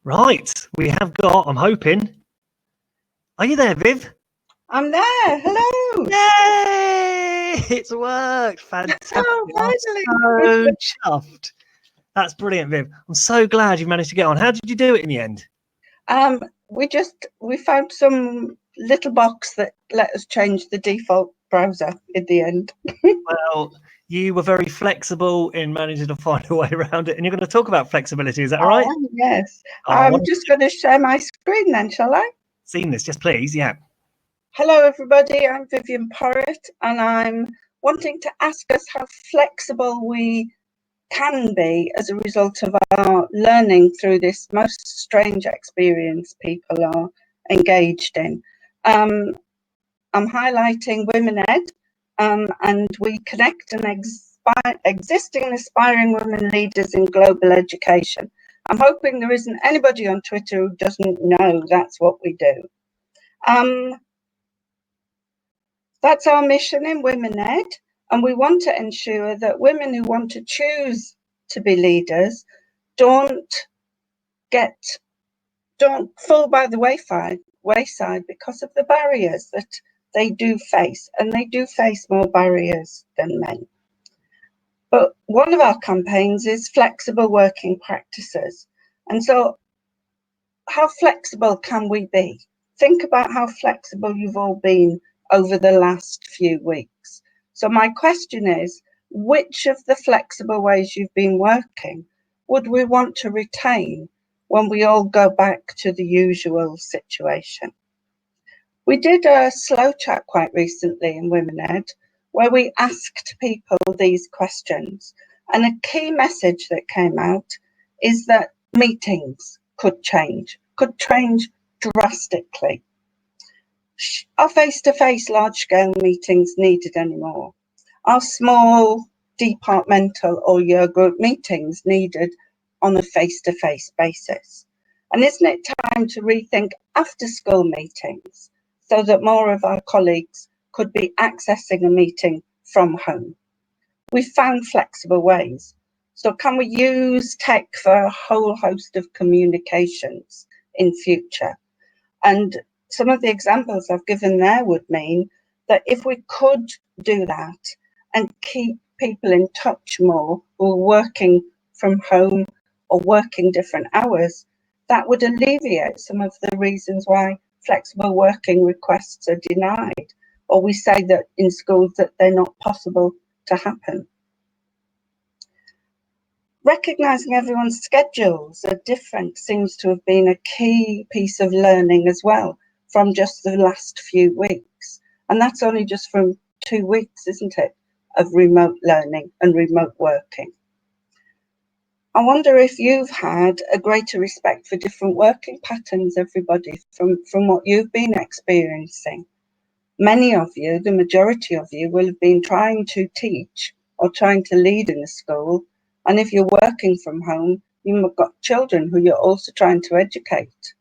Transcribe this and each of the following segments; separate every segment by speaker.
Speaker 1: Right, we have got, I'm hoping. Are you there, Viv?
Speaker 2: I'm there. Hello.
Speaker 1: Yay! It's worked. Fantastic.
Speaker 2: Oh,
Speaker 1: I'm so chuffed. That's brilliant, Viv. I'm so glad you managed to get on. How did you do it in the end?
Speaker 2: We found some little box that let us change the default browser in the end.
Speaker 1: Well, you were very flexible in managing to find a way around it, and you're going to talk about flexibility. Is that right?
Speaker 2: Yes.
Speaker 1: Oh,
Speaker 2: I'm just going to share my screen then, shall I?
Speaker 1: Seen this, just please. Yeah.
Speaker 2: Hello, everybody. I'm Vivienne Porritt, and I'm wanting to ask us how flexible we can be as a result of our learning through this most strange experience people are engaged in. I'm highlighting BrewEd, and we connect existing and aspiring women leaders in global education. I'm hoping there isn't anybody on Twitter who doesn't know that's what we do. That's our mission in BrewEd, and we want to ensure that women who want to choose to be leaders don't fall by the wayside because of the barriers that they do face, and they do face more barriers than men. But one of our campaigns is flexible working practices. And so how flexible can we be? Think about how flexible you've all been over the last few weeks. So my question is, which of the flexible ways you've been working would we want to retain when we all go back to the usual situation? We did a slow chat quite recently in BrewEd where we asked people these questions, and a key message that came out is that meetings could change drastically. Are face-to-face large-scale meetings needed anymore? Are small departmental or year group meetings needed on a face-to-face basis? And isn't it time to rethink after-school meetings so that more of our colleagues could be accessing a meeting from home? We found flexible ways. So can we use tech for a whole host of communications in future? And some of the examples I've given there would mean that if we could do that and keep people in touch more who are working from home or working different hours, that would alleviate some of the reasons why flexible working requests are denied, or we say that in schools that they're not possible to happen. Recognising everyone's schedules are different seems to have been a key piece of learning as well from just the last few weeks. And that's only just from 2 weeks, isn't it, of remote learning and remote working. I wonder if you've had a greater respect for different working patterns, everybody, from what you've been experiencing. Many of you, the majority of you, will have been trying to teach or trying to lead in a school. And if you're working from home, you've got children who you're also trying to educate.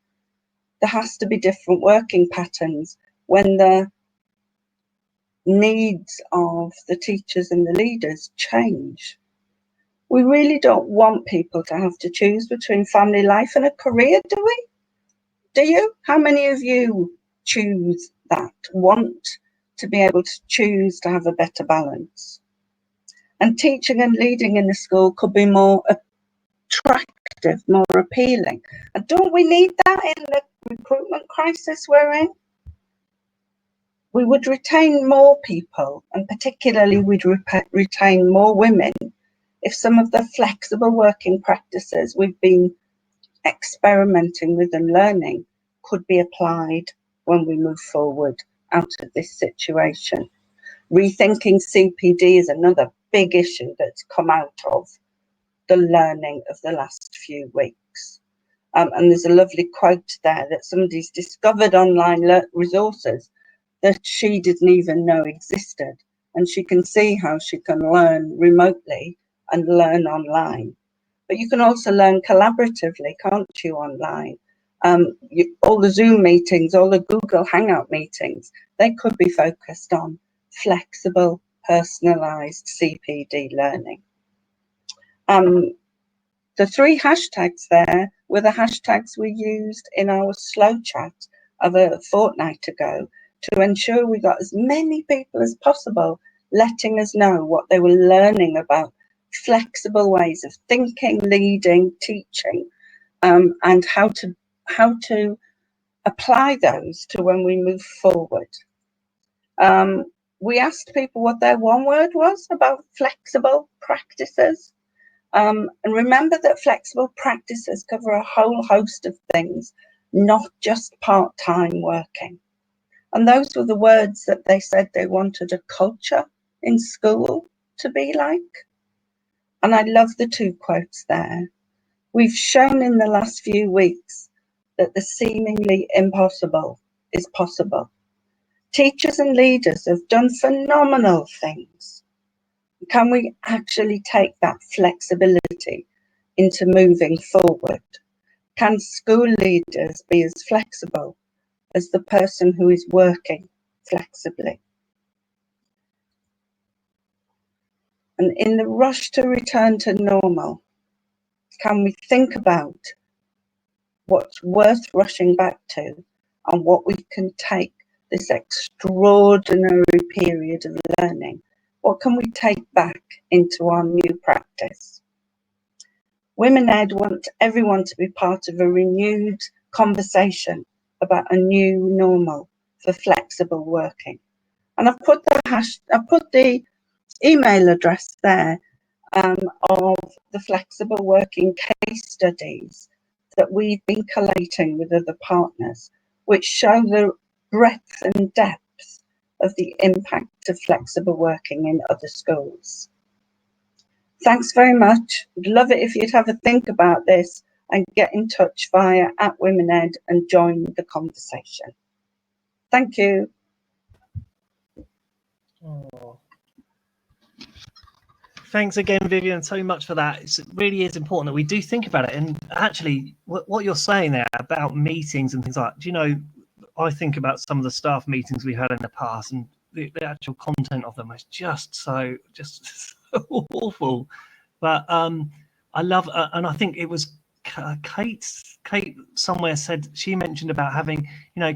Speaker 2: There has to be different working patterns when the needs of the teachers and the leaders change. We really don't want people to have to choose between family life and a career, do we? Do you? How many of you choose that, want to be able to choose to have a better balance? And teaching and leading in the school could be more attractive, more appealing. And don't we need that in the recruitment crisis we're in? We would retain more people, and particularly we'd retain more women if some of the flexible working practices we've been experimenting with and learning could be applied when we move forward out of this situation. Rethinking CPD is another big issue that's come out of the learning of the last few weeks. And there's a lovely quote there that somebody's discovered online resources that she didn't even know existed. And she can see how she can learn remotely and learn online. But you can also learn collaboratively, can't you, online? All the Zoom meetings, all the Google Hangout meetings, they could be focused on flexible, personalised CPD learning. The 3 hashtags there were the hashtags we used in our slow chat of a fortnight ago to ensure we got as many people as possible letting us know what they were learning about flexible ways of thinking, leading, teaching, and how to apply those to when we move forward. We asked people what their one word was about flexible practices. And remember that flexible practices cover a whole host of things, not just part-time working. And those were the words that they said they wanted a culture in school to be like. And I love the two quotes there. We've shown in the last few weeks that the seemingly impossible is possible. Teachers and leaders have done phenomenal things. Can we actually take that flexibility into moving forward? Can school leaders be as flexible as the person who is working flexibly? And in the rush to return to normal, can we think about what's worth rushing back to and what we can take this extraordinary period of learning? What can we take back into our new practice? BrewEd want everyone to be part of a renewed conversation about a new normal for flexible working. And I've put the email address there of the flexible working case studies that we've been collating with other partners, which show the breadth and depth of the impact of flexible working in other schools. Thanks very much. I'd love it if you'd have a think about this and get in touch via @BrewEd and join the conversation. Thank you.
Speaker 1: Oh. Thanks again, Vivienne, so much for that. It really is important that we do think about it. And actually, what you're saying there about meetings and things like that, do you know, I think about some of the staff meetings we had in the past, and the actual content of them was just so awful. But I love, and I think it was Kate somewhere said, she mentioned about having,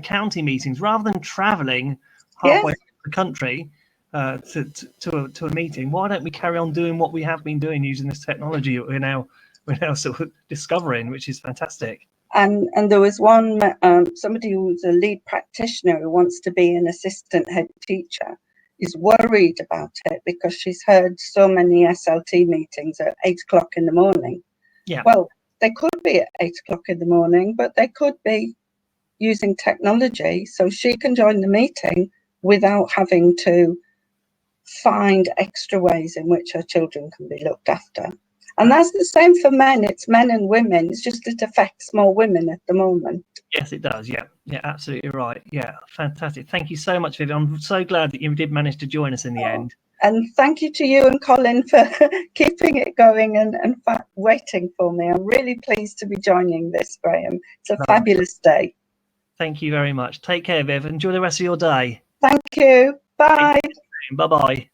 Speaker 1: county meetings rather than traveling halfway through the country to a meeting. Why don't we carry on doing what we have been doing using this technology we're now sort of discovering, which is fantastic.
Speaker 2: And there was one somebody who's a lead practitioner who wants to be an assistant head teacher is worried about it because she's heard so many SLT meetings at 8 o'clock in the morning.
Speaker 1: Yeah.
Speaker 2: Well, they could be at 8 o'clock in the morning, but they could be using technology so she can join the meeting without having to find extra ways in which her children can be looked after. And that's the same for men. It's men and women. It's just it affects more women at the moment.
Speaker 1: Yes, it does. Yeah, absolutely right. Yeah, fantastic. Thank you so much, Vivienne. I'm so glad that you did manage to join us in the end.
Speaker 2: And thank you to you and Colin for keeping it going and waiting for me. I'm really pleased to be joining this, Graham. It's a fabulous day.
Speaker 1: Thank you very much. Take care, Viv. Enjoy the rest of your day.
Speaker 2: Thank you. Bye.
Speaker 1: Bye-bye.